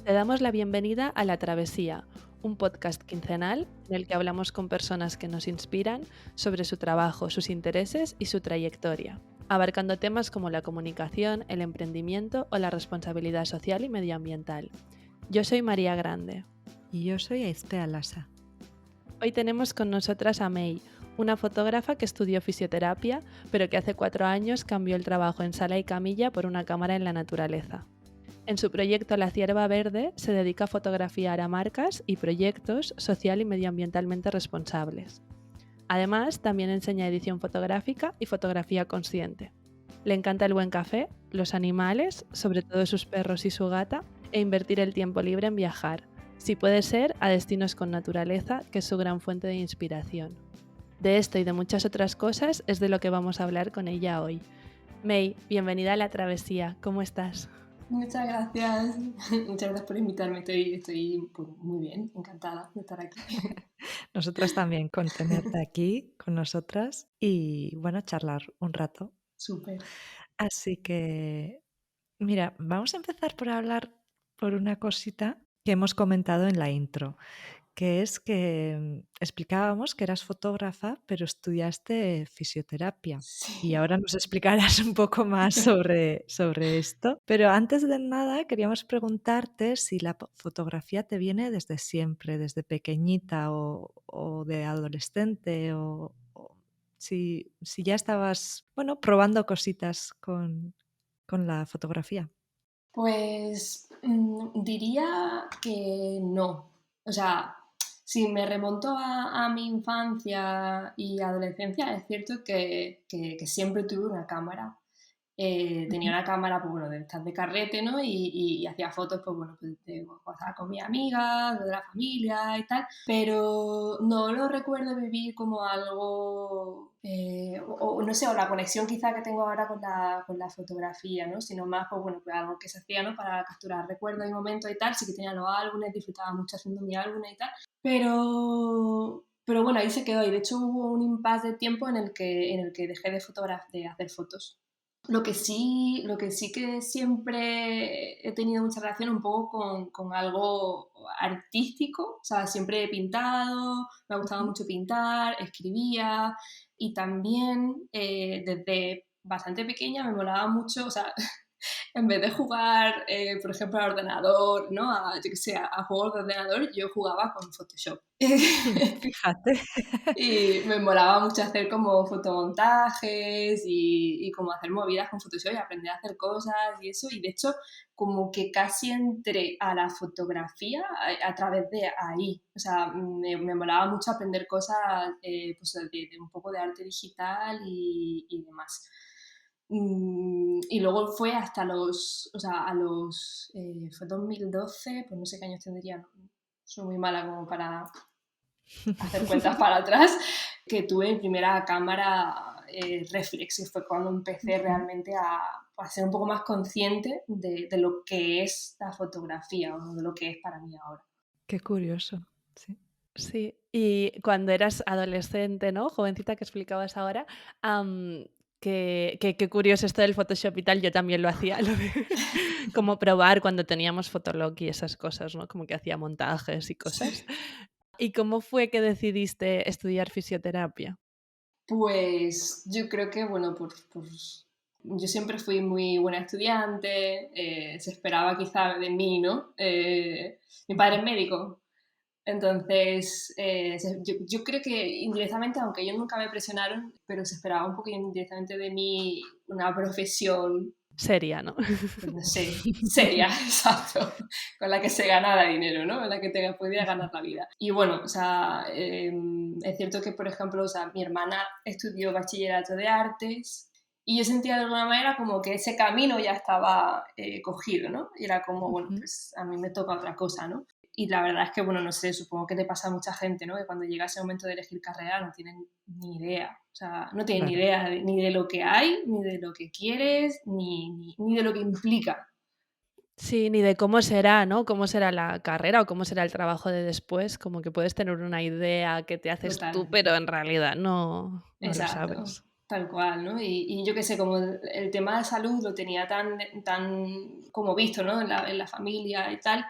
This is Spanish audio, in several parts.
Te damos la bienvenida a La Travesía, un podcast quincenal en el que hablamos con personas que nos inspiran sobre su trabajo, sus intereses y su trayectoria, abarcando temas como la comunicación, el emprendimiento o la responsabilidad social y medioambiental. Yo soy María Grande. Y yo soy Aiztea Lasa. Hoy tenemos con nosotras a May, una fotógrafa que estudió fisioterapia, pero que hace 4 años cambió el trabajo en sala y camilla por una cámara en la naturaleza. En su proyecto La Cierva Verde se dedica a fotografiar a marcas y proyectos social y medioambientalmente responsables. Además, también enseña edición fotográfica y fotografía consciente. Le encanta el buen café, los animales, sobre todo sus perros y su gata, e invertir el tiempo libre en viajar, si puede ser a destinos con naturaleza, que es su gran fuente de inspiración. De esto y de muchas otras cosas es de lo que vamos a hablar con ella hoy. May, bienvenida a La Travesía, ¿cómo estás? Muchas gracias. Muchas gracias por invitarme. Estoy pues, muy bien, encantada de estar aquí. Nosotras también con tenerte aquí con nosotras y bueno, charlar un rato. Súper. Así que, mira, vamos a empezar por hablar por una cosita que hemos comentado en la intro, que es que explicábamos que eras fotógrafa, pero estudiaste fisioterapia. Y Sí. ahora nos explicarás un poco más sobre esto. Pero antes de nada, queríamos preguntarte si la fotografía te viene desde siempre, desde pequeñita o de adolescente, o si ya estabas, bueno, probando cositas con la fotografía. Pues diría que no. O sea, si me remonto a mi infancia y adolescencia, es cierto que siempre tuve una cámara. Tenía Ujú. una cámara, pues bueno, de estas de carrete, ¿no? Y hacía fotos, pues bueno, pues de pasaba con mis amigas, de la familia y tal, pero no lo recuerdo vivir como algo, o no sé, o la conexión quizá que tengo ahora con la fotografía, ¿no? Sino más, pues bueno, pues algo que se hacía, ¿no? Para capturar recuerdos y momentos y tal, sí que tenía los álbumes, disfrutaba mucho haciendo mis álbumes y tal, pero bueno, ahí se quedó y de hecho hubo un impasse de tiempo en el que dejé de hacer fotos. Lo que sí que siempre he tenido mucha relación un poco con algo artístico, o sea, siempre he pintado, me ha gustado Ujú. mucho pintar, escribía y también desde bastante pequeña me molaba mucho, o sea, en vez de jugar, por ejemplo, al ordenador, ¿no? Yo que sé, a juegos de ordenador, yo jugaba con Photoshop. Fíjate. Y me molaba mucho hacer como fotomontajes y como hacer movidas con Photoshop y aprender a hacer cosas y eso. Y de hecho, como que casi entré a la fotografía a través de ahí. O sea, me molaba mucho aprender cosas pues de un poco de arte digital y demás. Y luego fue hasta o sea, fue 2012, pues no sé qué años tendría, ¿no? Soy muy mala como para hacer cuentas para atrás, que tuve mi primera cámara reflex, y fue cuando empecé Ujú. realmente a ser un poco más consciente de lo que es la fotografía o de lo que es para mí ahora. Qué curioso, sí. Sí, y cuando eras adolescente, ¿no? Jovencita que explicabas ahora, qué curioso esto del Photoshop y tal, yo también lo hacía, lo de como probar cuando teníamos Fotolog y esas cosas, ¿no? Como que hacía montajes y cosas. Sí. ¿Y cómo fue que decidiste estudiar fisioterapia? Pues yo creo que, bueno, yo siempre fui muy buena estudiante, se esperaba quizá de mí, ¿no? Mi padre es Ujú. médico. Entonces, yo creo que indirectamente, aunque ellos nunca me presionaron, pero se esperaba un poco indirectamente de mí una profesión, Seria, ¿no? pues no sé, seria, exacto, con la que se ganara dinero, ¿no? En la que te pudiera ganar la vida. Y bueno, o sea, es cierto que, por ejemplo, o sea, mi hermana estudió bachillerato de artes y yo sentía de alguna manera como que ese camino ya estaba cogido, ¿no? Y era como, bueno, Ujú. pues a mí me toca otra cosa, ¿no? Y la verdad es que, bueno, no sé, supongo que le pasa a mucha gente, ¿no? Que cuando llega ese momento de elegir carrera no tienen ni idea. O sea, no tienen ni Claro. idea ni de lo que hay, ni de lo que quieres, ni de lo que implica. Sí, ni de cómo será, ¿no? Cómo será la carrera o cómo será el trabajo de después, como que puedes tener una idea que te haces Total. tú, pero en realidad no lo Exacto. sabes. Tal cual, ¿no? Y yo qué sé, como el tema de salud lo tenía tan como visto, ¿no? En la familia y tal.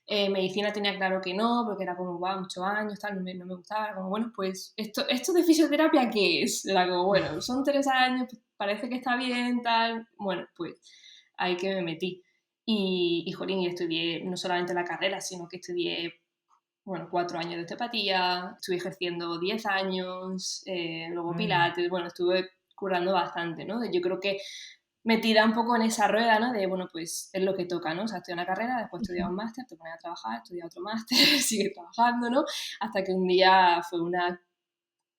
Medicina tenía claro que no, porque era como, va, muchos años, tal, no me gustaba. Era como, bueno, pues, ¿esto de fisioterapia qué es? Era como, bueno, son 3 años, pues, parece que está bien, tal. Bueno, pues, ahí que me metí. Y jolín, y estudié no solamente la carrera, sino que estudié, bueno, 4 años de osteopatía, estuve ejerciendo 10 años, luego Bueno, pilates, bueno, estuve curando bastante, ¿no? Yo creo que metida un poco en esa rueda, ¿no? De, bueno, pues es lo que toca, ¿no? O sea, estudié una carrera, después estudié un máster, te pones a trabajar, estudié otro máster, sigue trabajando, ¿no? Hasta que un día fue una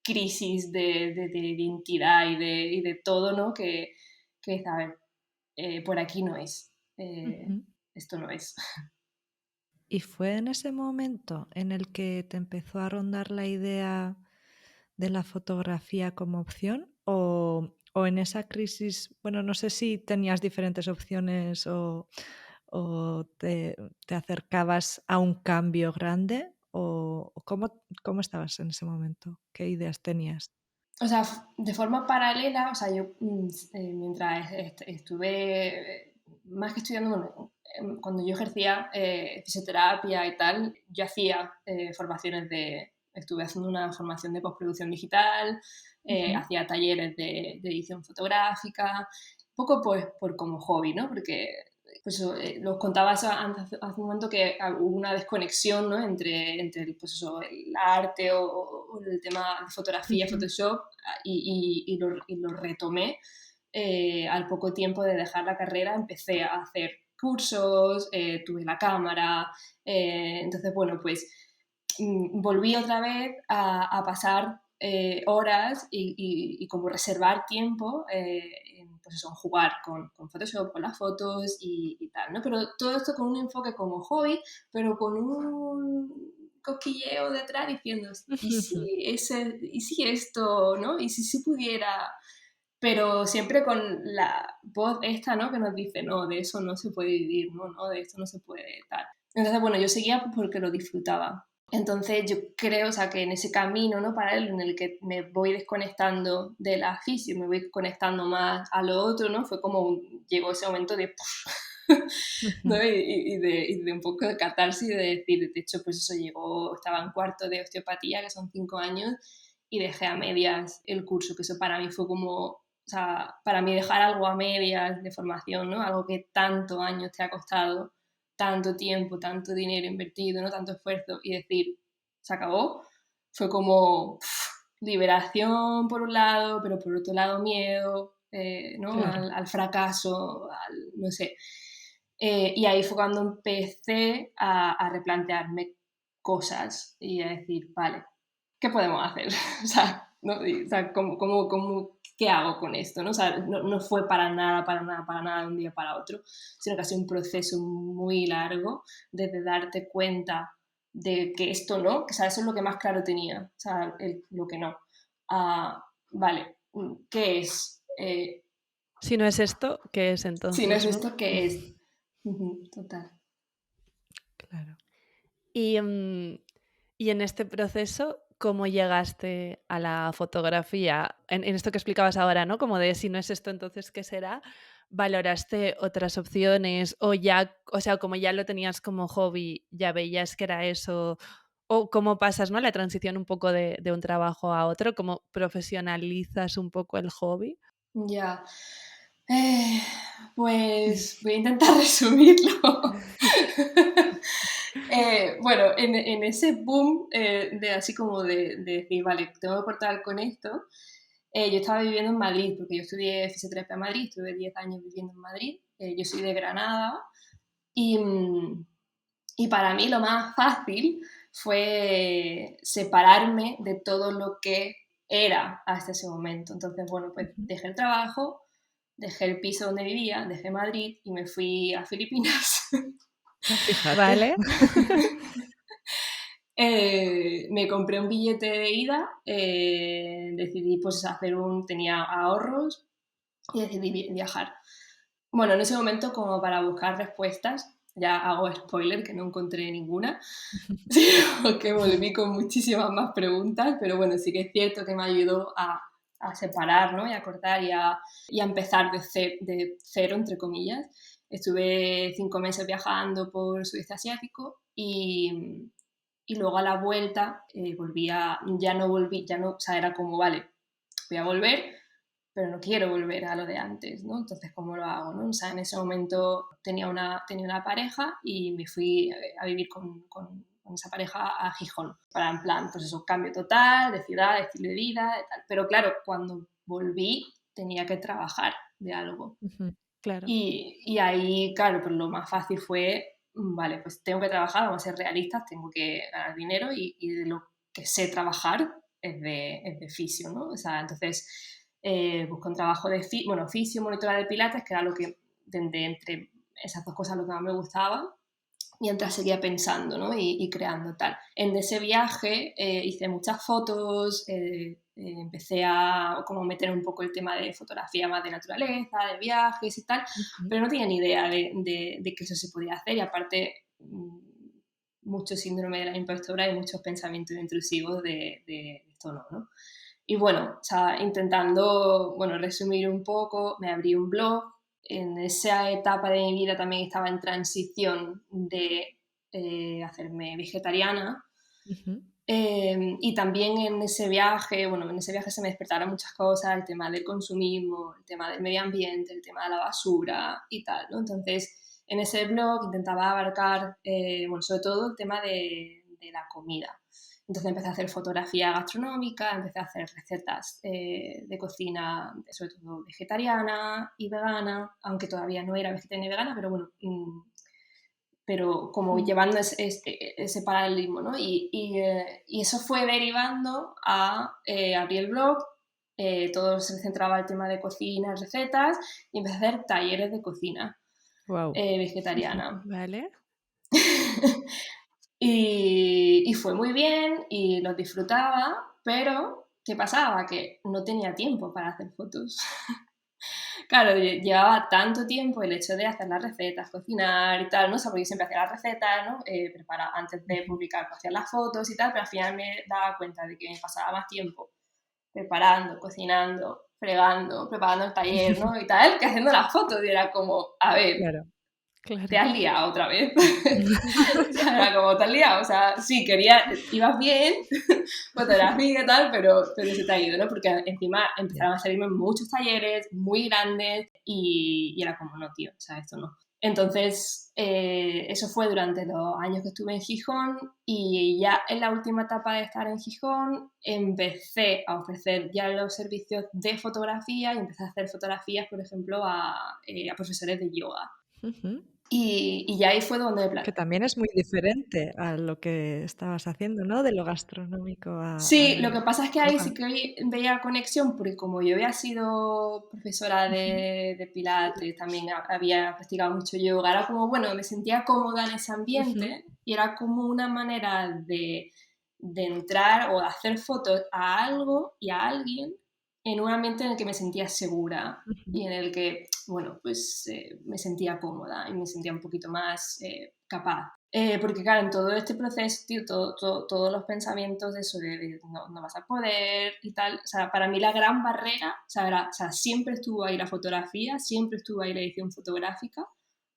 crisis de identidad y de todo, ¿no? Que dices, a ver, por aquí no es, ujú. esto no es. ¿Y fue en ese momento en el que te empezó a rondar la idea de la fotografía como opción? ¿O en esa crisis, bueno, no sé si tenías diferentes opciones o te acercabas a un cambio grande? ¿O cómo estabas en ese momento? ¿Qué ideas tenías? O sea, de forma paralela, o sea, yo mientras estuve, más que estudiando, bueno, cuando yo ejercía fisioterapia y tal, yo hacía formaciones estuve haciendo una formación de postproducción digital, Ujú. hacía talleres de edición fotográfica, un poco pues por como hobby, ¿no? Porque pues los contaba eso antes, hace un momento que hubo una desconexión, ¿no? entre pues eso, el arte o el tema de fotografía, Ujú. Photoshop, y lo retomé al poco tiempo de dejar la carrera. Empecé a hacer cursos, tuve la cámara, entonces, bueno, pues volví otra vez a pasar horas y como reservar tiempo pues eso, en jugar con Photoshop, con las fotos y tal, ¿no? Pero todo esto con un enfoque como hobby, pero con un cosquilleo detrás diciendo, ¿y si esto, ¿no? ¿Y si pudiera? Pero siempre con la voz esta, ¿no? Que nos dice, no, de eso no se puede vivir, no, no, de esto no se puede tal. Entonces, bueno, yo seguía porque lo disfrutaba. Entonces yo creo, o sea, que en ese camino, ¿no? Paralelo en el que me voy desconectando de la fisio, me voy conectando más a lo otro, ¿no? Fue como llegó ese momento de ¿no? Ujú. Y de un poco de catarsis, de decir, de hecho, pues eso llegó, estaba en cuarto de osteopatía, que son 5 años, y dejé a medias el curso, que eso para mí fue como, o sea, para mí dejar algo a medias de formación, ¿no? Algo que tantos años te ha costado, tanto tiempo, tanto dinero invertido, ¿no? Tanto esfuerzo, y decir, se acabó, fue como liberación por un lado, pero por otro lado miedo, ¿no? Claro. Al fracaso, no sé. Y ahí fue cuando empecé a replantearme cosas y a decir, vale, ¿qué podemos hacer? O sea, ¿no? O sea, ¿qué hago con esto? ¿no? O sea, no fue para nada de un día para otro, sino que ha sido un proceso muy largo desde darte cuenta de que esto no, que o sea, eso es lo que más claro tenía, o sea, lo que no. Vale, ¿qué es? Si no es esto, ¿qué es Si no es entonces, no? esto, ¿qué es? Total. Claro. Y, y en este proceso, ¿cómo llegaste a la fotografía? En esto que explicabas ahora, ¿no? Como de si no es esto, entonces, ¿qué será? ¿Valoraste otras opciones o ya, o sea, como ya lo tenías como hobby, ya veías que era eso? ¿O cómo pasas, ¿no? La transición un poco de un trabajo a otro, ¿cómo profesionalizas un poco el hobby? Ya. Eh, pues voy a intentar resumirlo. Bueno, en ese boom de así como de decir, vale, tengo que cortar con esto, yo estaba viviendo en Madrid, porque yo estudié fisioterapia en Madrid, estuve 10 años viviendo en Madrid, yo soy de Granada, y, y para mí lo más fácil fue separarme de todo lo que era hasta ese momento. Entonces, bueno, pues Ujú. dejé el trabajo, dejé el piso donde vivía, dejé Madrid y me fui a Filipinas. Ah, fíjate. Vale. Me compré un billete de ida, decidí pues tenía ahorros y decidí viajar. Bueno, en ese momento como para buscar respuestas, ya hago spoiler que no encontré ninguna, sino que volví con muchísimas más preguntas, pero bueno, sí que es cierto que me ayudó a a separar, ¿no? Y a cortar y a empezar de cero, entre comillas. Estuve 5 meses viajando por Sudeste Asiático y luego a la vuelta ya no, o sea, era como, vale, voy a volver, pero no quiero volver a lo de antes, ¿no? Entonces, ¿cómo lo hago, no? O sea, en ese momento tenía una pareja y me fui a vivir con esa pareja a Gijón, para en plan, pues eso, cambio total de ciudad, de estilo de vida, de tal. Pero claro, cuando volví tenía que trabajar de algo. Claro. Y ahí, claro, pues lo más fácil fue, vale, pues tengo que trabajar, vamos a ser realistas, tengo que ganar dinero y de lo que sé trabajar es de fisio, ¿no? O sea, entonces busqué un trabajo de fisio, monitora de pilates, que era lo que, entre esas dos cosas, lo que más me gustaba, mientras seguía pensando, ¿no? Y creando tal. En ese viaje hice muchas fotos, empecé a como meter un poco el tema de fotografía más de naturaleza, de viajes y tal, pero no tenía ni idea de que eso se podía hacer y aparte mucho síndrome de la impostora y muchos pensamientos intrusivos de esto no. Y bueno, o sea, intentando, bueno, resumir un poco, me abrí un blog. En esa etapa de mi vida también estaba en transición de hacerme vegetariana. Y también en ese viaje se me despertaron muchas cosas, el tema del consumismo, el tema del medio ambiente, el tema de la basura y tal, ¿no? Entonces, en ese blog intentaba abarcar, sobre todo el tema de la comida. Entonces empecé a hacer fotografía gastronómica, empecé a hacer recetas de cocina, sobre todo vegetariana y vegana, aunque todavía no era vegetariana y vegana, pero bueno, pero como llevando ese paralelismo, ¿no? Y eso fue derivando a abrir el blog, todo se centraba en el tema de cocina, recetas, y empecé a hacer talleres de cocina vegetariana. Vale. Y fue muy bien y los disfrutaba, pero ¿qué pasaba? Que no tenía tiempo para hacer fotos. Claro, llevaba tanto tiempo el hecho de hacer las recetas, cocinar y tal, ¿no? O sea, porque yo siempre hacía las recetas, ¿no? Antes de publicar, pues, hacía las fotos y tal, pero al final me daba cuenta de que me pasaba más tiempo preparando, cocinando, fregando, preparando el taller, ¿no? Y tal, que haciendo las fotos. Y era como, a ver, Claro. te has liado otra vez. O sea, era como, te has liado. O sea, sí, ibas bien, fotografía y tal, pero se te ha ido, ¿no? Porque encima empezaron a salirme muchos talleres muy grandes y era como, no, tío, o sea, esto no. Entonces, eso fue durante los años que estuve en Gijón y ya en la última etapa de estar en Gijón empecé a ofrecer ya los servicios de fotografía y empecé a hacer fotografías, por ejemplo, a profesores de yoga. Y ya ahí fue donde... Que también es muy diferente a lo que estabas haciendo, ¿no? De lo gastronómico Sí, lo al que pasa es que ahí yoga. sí que veía conexión, porque como yo había sido profesora de Pilates, también había practicado mucho yoga, era como, bueno, me sentía cómoda en ese ambiente y era como una manera de entrar o de hacer fotos a algo y a alguien en un ambiente en el que me sentía segura y en el que, bueno, pues me sentía cómoda y me sentía un poquito más capaz. Porque claro, en todo este proceso, tío, todos los pensamientos de eso, de no vas a poder y tal, o sea, para mí la gran barrera, o sea, siempre estuvo ahí la fotografía, siempre estuvo ahí la edición fotográfica,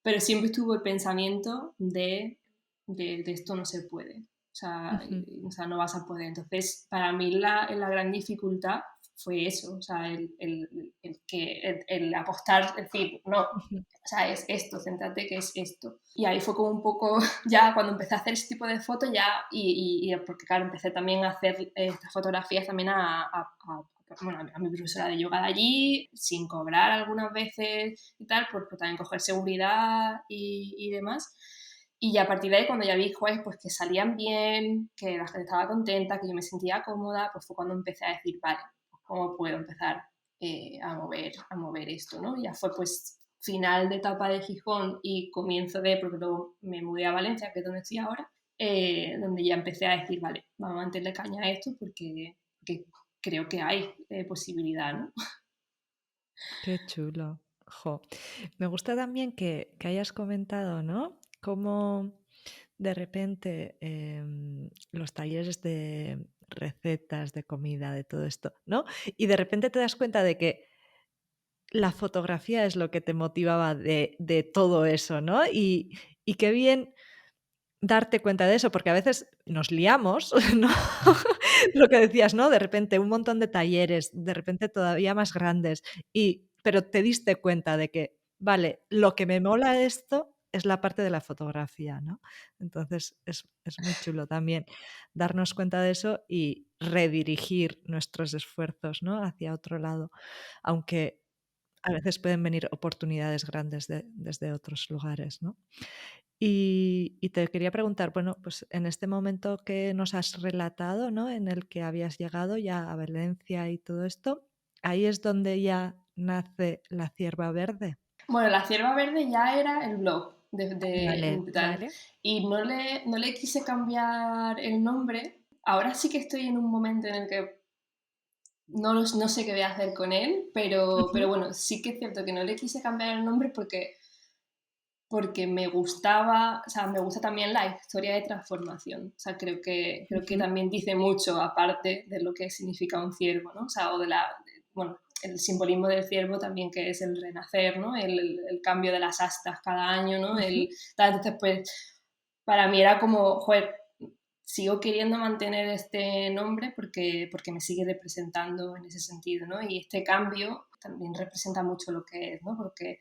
pero siempre estuvo el pensamiento de esto no se puede, o sea, no vas a poder. Entonces, para mí la gran dificultad fue eso, o sea, el apostar, decir, no, o sea, es esto, céntrate que es esto. Y ahí fue como un poco, ya cuando empecé a hacer ese tipo de fotos, ya, porque claro, empecé también a hacer estas fotografías también a mi profesora de yoga de allí, sin cobrar algunas veces y tal, por también coger seguridad y demás. Y ya a partir de ahí, cuando ya vi pues, que salían bien, que la gente estaba contenta, que yo me sentía cómoda, pues fue cuando empecé a decir, vale, pues, ¿cómo puedo empezar a mover esto, ¿no? Ya fue pues final de etapa de Gijón y comienzo porque luego me mudé a Valencia, que es donde estoy ahora, donde ya empecé a decir, vale, vamos a meterle caña a esto porque creo que hay posibilidad, ¿no? Qué chulo. Jo. Me gusta también que hayas comentado, ¿no? Cómo de repente los talleres de recetas de comida, de todo esto, ¿no? Y de repente te das cuenta de que la fotografía es lo que te motivaba de todo eso, ¿no? Y qué bien darte cuenta de eso, porque a veces nos liamos, ¿no? Lo que decías, ¿no? De repente un montón de talleres, de repente todavía más grandes, pero te diste cuenta de que, vale, lo que me mola de esto es la parte de la fotografía, ¿no? Entonces es muy chulo también darnos cuenta de eso y redirigir nuestros esfuerzos, ¿no? Hacia otro lado, aunque a veces pueden venir oportunidades grandes desde otros lugares, ¿no? Y te quería preguntar, bueno, pues en este momento que nos has relatado, ¿no? En el que habías llegado ya a Valencia y todo esto, ahí es donde ya nace La Cierva Verde. Bueno, La Cierva Verde ya era el blog Vale. en tal. Vale. Y no le quise cambiar el nombre. Ahora sí que estoy en un momento en el que no sé qué voy a hacer con él, pero Ujú. bueno, sí que es cierto que no le quise cambiar el nombre porque me gustaba, o sea, me gusta también la historia de transformación. O sea, creo que Ujú. también dice mucho, aparte de lo que significa un ciervo, ¿no? O sea, bueno, el simbolismo del ciervo también, que es el renacer, ¿no? El cambio de las astas cada año, ¿no? Ujú. Entonces, pues, para mí era como, joder, sigo queriendo mantener este nombre porque me sigue representando en ese sentido, ¿no? Y este cambio también representa mucho lo que es, ¿no? Porque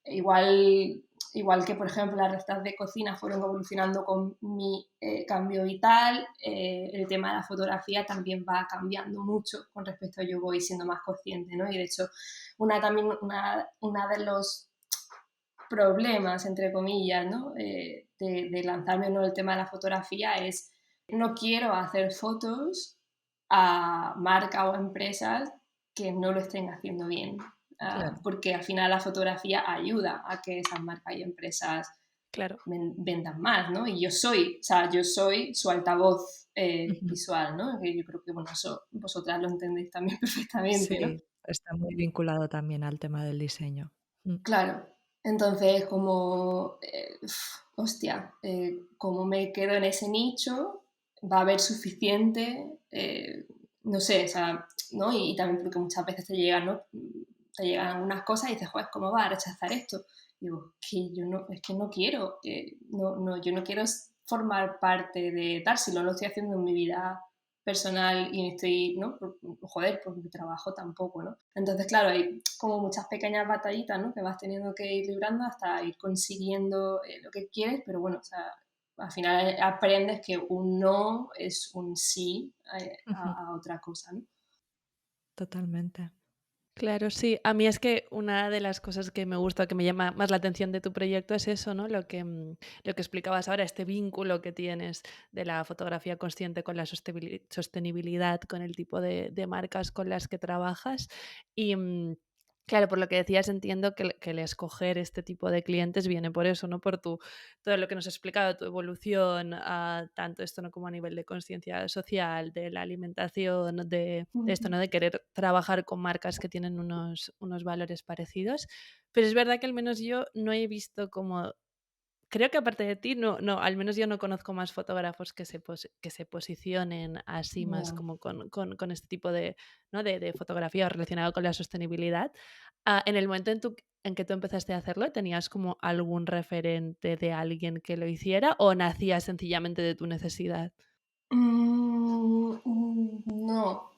igual, igual que, por ejemplo, las recetas de cocina fueron evolucionando con mi cambio vital, el tema de la fotografía también va cambiando mucho con respecto a yo voy siendo más consciente, ¿no? Y de hecho, una de los problemas, entre comillas, ¿no? De lanzarme en el tema de la fotografía es no quiero hacer fotos a marca o empresas que no lo estén haciendo bien, Claro. porque al final la fotografía ayuda a que esas marcas y empresas Claro. vendan más, ¿no? Y yo soy su altavoz Ujú. visual, ¿no? Que yo creo que, bueno, eso vosotras lo entendéis también perfectamente, ¿no? Sí, está muy vinculado también al tema del diseño. Claro, entonces como, hostia, como me quedo en ese nicho, va a haber suficiente, no sé, o sea, ¿no? Y también porque muchas veces te llegan, ¿no? Te llegan algunas cosas y dices, joder, ¿cómo vas a rechazar esto? Digo, que yo no, es que no quiero, yo no quiero formar parte de tal, si no lo estoy haciendo en mi vida personal y estoy, ¿no? Joder, por mi trabajo tampoco, ¿no? Entonces, claro, hay como muchas pequeñas batallitas, ¿no? Que vas teniendo que ir librando hasta ir consiguiendo lo que quieres, pero bueno, o sea, al final aprendes que un no es un sí Ujú. a otra cosa, ¿no? Totalmente. Claro, sí. A mí es que una de las cosas que me gusta, que me llama más la atención de tu proyecto es eso, ¿no? Lo que explicabas ahora, este vínculo que tienes de la fotografía consciente con la sostenibilidad, con el tipo de marcas con las que trabajas. Y claro, por lo que decías, entiendo que el escoger este tipo de clientes viene por eso, ¿no? Por todo lo que nos has explicado, tu evolución, tanto esto, ¿no? Como a nivel de conciencia social, de la alimentación, de esto, ¿no? De querer trabajar con marcas que tienen unos valores parecidos. Pero es verdad que al menos yo no he visto como creo que aparte de ti, al menos yo no conozco más fotógrafos que se posicionen así más Ya. como con este tipo de, ¿no? de fotografía relacionado con la sostenibilidad. En el momento en que tú empezaste a hacerlo, ¿tenías como algún referente de alguien que lo hiciera o nacía sencillamente de tu necesidad? No,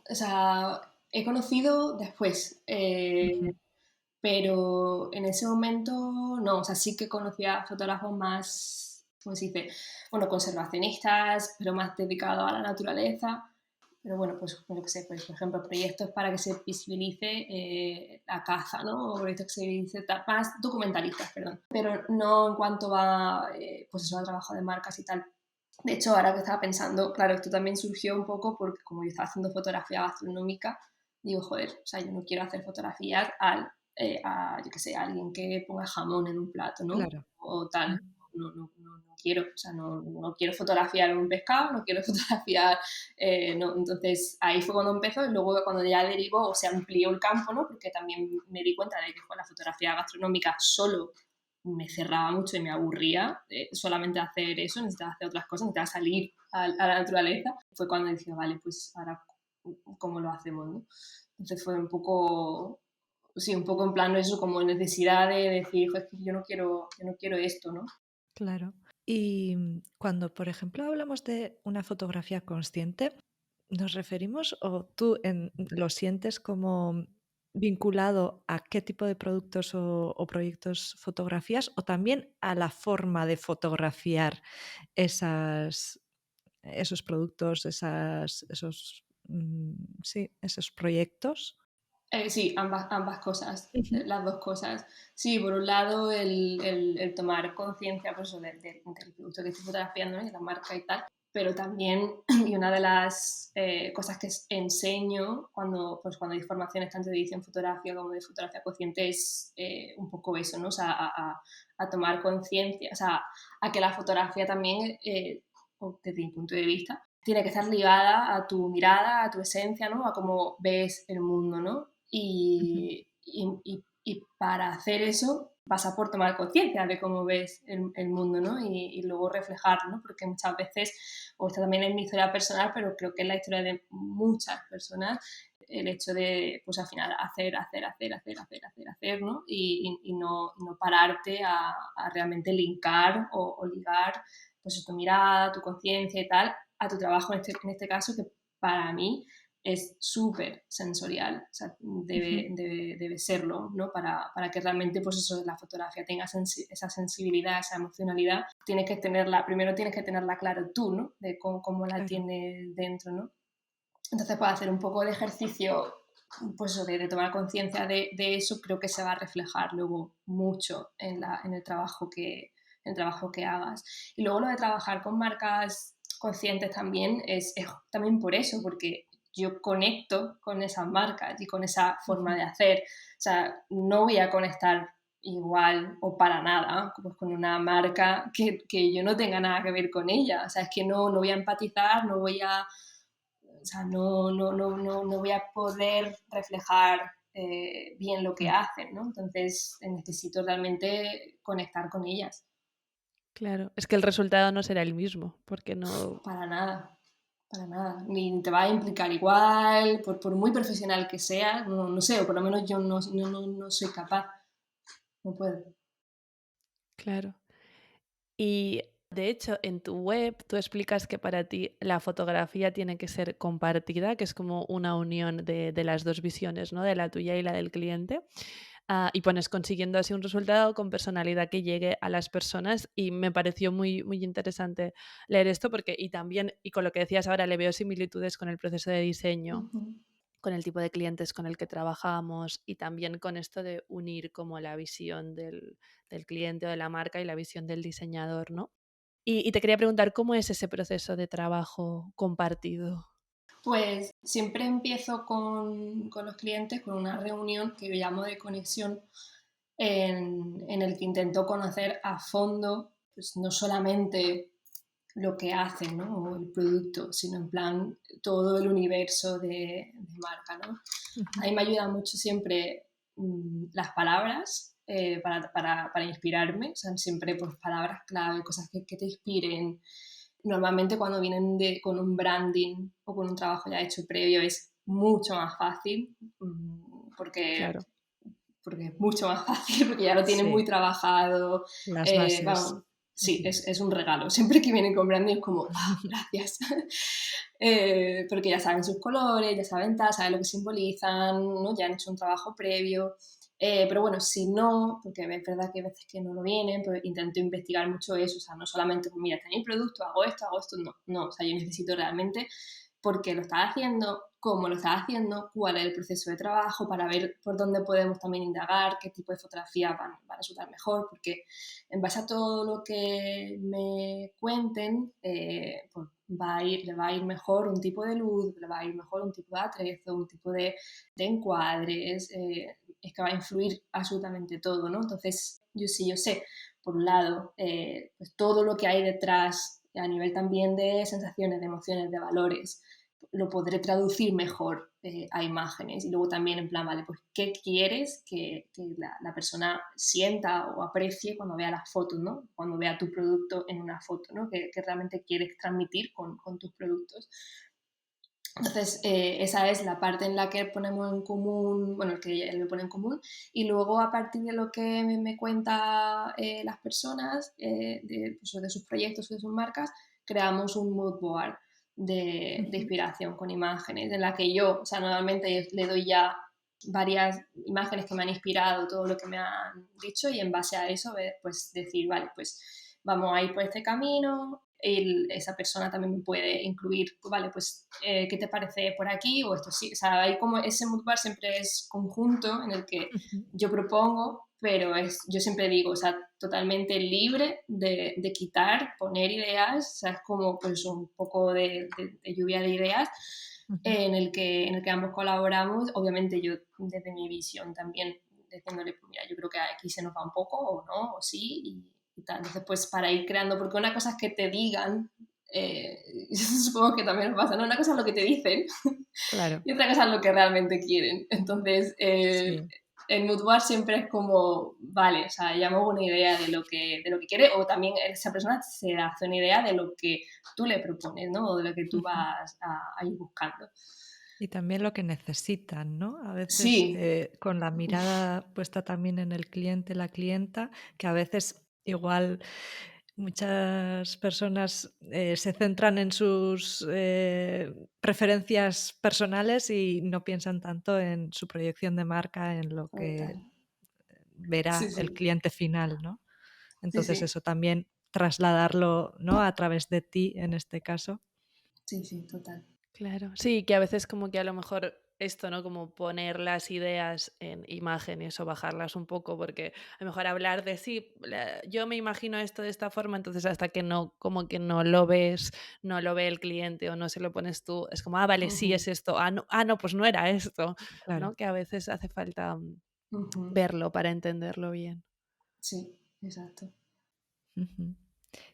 o sea, he conocido después, Ujú. pero en ese momento no, o sea, sí que conocía fotógrafos más, ¿cómo se dice? Bueno, conservacionistas, pero más dedicados a la naturaleza. Pero bueno, pues yo qué sé, pues, por ejemplo, proyectos para que se visibilice la caza, ¿no? O proyectos que se visibilice, más documentalistas, perdón. Pero no en cuanto va, pues eso, al trabajo de marcas y tal. De hecho, ahora que estaba pensando, claro, esto también surgió un poco porque como yo estaba haciendo fotografía gastronómica, digo, joder, o sea, yo no quiero hacer fotografías yo qué sé, a alguien que ponga jamón en un plato, ¿no? Claro. O tal. Mm. No quiero, o sea, no quiero fotografiar un pescado, no quiero fotografiar, no. Entonces ahí fue cuando empezó y luego cuando ya derivó o se amplió el campo, ¿no? Porque también me di cuenta de que con la fotografía gastronómica solo me cerraba mucho y me aburría solamente hacer eso, necesitaba hacer otras cosas, necesitaba salir a la naturaleza. Fue cuando dije, vale, pues ahora, ¿cómo lo hacemos, no? Entonces fue un poco, sí, un poco en plan eso, como necesidad de decir, "Jo, es que yo no quiero esto, ¿no?". Claro. Y cuando, por ejemplo, hablamos de una fotografía consciente, ¿nos referimos o tú lo sientes como vinculado a qué tipo de productos o proyectos fotografías o también a la forma de fotografiar esos productos, sí, esos proyectos? Sí, ambas cosas, Ujú. las dos cosas. Sí, por un lado el tomar conciencia pues, del producto que estoy fotografiando, ¿no? Y la marca y tal, pero también, y una de las cosas que enseño cuando hay formaciones tanto de edición fotográfica como de fotografía consciente es un poco eso, ¿no? O sea, a tomar conciencia, o sea, a que la fotografía también, desde mi punto de vista, tiene que estar ligada a tu mirada, a tu esencia, ¿no? A cómo ves el mundo, ¿no? Ujú. Y para hacer eso pasa por tomar conciencia de cómo ves el mundo, ¿no? Y luego reflejarlo, ¿no? Porque muchas veces, o esto también es mi historia personal, pero creo que es la historia de muchas personas, el hecho de, pues al final, hacer, ¿no? Y no pararte a realmente linkar o ligar pues tu mirada, tu conciencia y tal, a tu trabajo en este caso, que para mí es súper sensorial, o sea, Ujú. debe serlo, ¿no? Para que realmente pues eso, la fotografía tenga esa sensibilidad, esa emocionalidad, primero tienes que tenerla claro tú, ¿no? De cómo la Claro. tienes dentro, ¿no? Entonces, para hacer un poco de ejercicio, pues eso, de tomar conciencia de eso, creo que se va a reflejar luego mucho en el trabajo que hagas. Y luego lo de trabajar con marcas conscientes también es también por eso, porque yo conecto con esas marcas y con esa forma Ujú. de hacer. O sea, no voy a conectar igual o para nada pues con una marca que yo no tenga nada que ver con ella. O sea, es que no voy a empatizar, no voy a, o sea, no voy a poder reflejar bien lo que Mm. hacen, ¿no? Entonces necesito realmente conectar con ellas. Claro, es que el resultado no será el mismo, porque no. Para nada, para nada. Ni te va a implicar igual, por muy profesional que sea, no sé, o por lo menos yo no soy capaz, no puedo. Claro. Y de hecho, en tu web tú explicas que para ti la fotografía tiene que ser compartida, que es como una unión de las dos visiones, ¿no? De la tuya y la del cliente. Y pones consiguiendo así un resultado con personalidad que llegue a las personas y me pareció muy, muy interesante leer esto porque y también, y con lo que decías ahora, le veo similitudes con el proceso de diseño, Ujú. con el tipo de clientes con el que trabajamos y también con esto de unir como la visión del cliente o de la marca y la visión del diseñador, ¿no? Y te quería preguntar, ¿cómo es ese proceso de trabajo compartido? Pues siempre empiezo con los clientes con una reunión que yo llamo de conexión en el que intento conocer a fondo, pues no solamente lo que hacen, ¿no? O el producto, sino en plan todo el universo de marca, ¿no? A Ujú. mí me ayuda mucho siempre las palabras para inspirarme, o sea, siempre pues palabras clave, cosas que te inspiren. Normalmente cuando vienen con un branding o con un trabajo ya hecho previo es mucho más fácil porque Claro. porque es mucho más fácil, porque ya lo tienen Sí, muy trabajado. las bases. Vamos, sí, Ujú. es un regalo. Siempre que vienen con branding es como, gracias. Porque ya saben sus colores, ya saben tal, saben lo que simbolizan, ¿no? Ya han hecho un trabajo previo. Pero bueno, si no, porque es verdad que hay veces que no lo vienen, pues intento investigar mucho eso, o sea, no solamente, pues mira, este es mi producto, hago esto, no, o sea, yo necesito realmente por qué lo estás haciendo, cómo lo estás haciendo, cuál es el proceso de trabajo, para ver por dónde podemos también indagar, qué tipo de fotografía van a resultar mejor, porque en base a todo lo que me cuenten, pues le va a ir mejor un tipo de luz, le va a ir mejor un tipo de atrezo, un tipo de encuadres, es que va a influir absolutamente todo, ¿no? Entonces, yo sé, por un lado, pues todo lo que hay detrás a nivel también de sensaciones, de emociones, de valores, lo podré traducir mejor a imágenes. Y luego también en plan, vale, pues ¿qué quieres que la persona sienta o aprecie cuando vea las fotos, ¿no? Cuando vea tu producto en una foto, ¿no? ¿Qué realmente quieres transmitir con tus productos? Entonces, esa es la parte en la que ponemos en común, bueno, que él me pone en común, y luego a partir de lo que me cuenta las personas, pues, de sus proyectos o de sus marcas, creamos un mood board de inspiración con imágenes, en la que yo, o sea, normalmente le doy ya varias imágenes que me han inspirado, todo lo que me han dicho, y en base a eso, pues decir, vale, pues vamos a ir por este camino. Esa persona también me puede incluir, pues, vale, pues, ¿qué te parece por aquí? O esto sí, o sea, hay como ese mood bar siempre es conjunto en el que yo propongo, pero yo siempre digo, o sea, totalmente libre de quitar, poner ideas, o sea, es como pues un poco de lluvia de ideas en el que ambos colaboramos, obviamente yo desde mi visión también, diciéndole, pues mira, yo creo que aquí se nos va un poco, o no, o sí, y tal. Entonces, pues para ir creando, porque una cosa es que te digan, supongo que también nos pasa, ¿no? Una cosa es lo que te dicen Claro, y otra cosa es lo que realmente quieren. Entonces, sí. el mood board siempre es como, vale, o sea, ya me hago una idea de lo que quiere, o también esa persona se hace una idea de lo que tú le propones, ¿no? O de lo que tú vas a ir buscando. Y también lo que necesitan, ¿no? A veces Sí. con la mirada puesta también en el cliente, la clienta, que a veces igual muchas personas se centran en sus preferencias personales y no piensan tanto en su proyección de marca, en lo que Total. Sí, verá el sí, cliente final, ¿no? sí, Entonces sí, eso también trasladarlo, ¿no? A través de ti en este caso. sí, sí, total. Claro, sí, que a veces como que a lo mejor esto, ¿no? Como poner las ideas en imágenes o bajarlas un poco, porque a lo mejor hablar de sí, yo me imagino esto de esta forma, entonces hasta que no, como que no lo ves, no lo ve el cliente o no se lo pones tú, es como, ah, vale, sí Ujú, es esto, ah, no, pues no era esto, Claro. ¿no? Que a veces hace falta ujú. verlo para entenderlo bien. Sí, exacto. Ujú.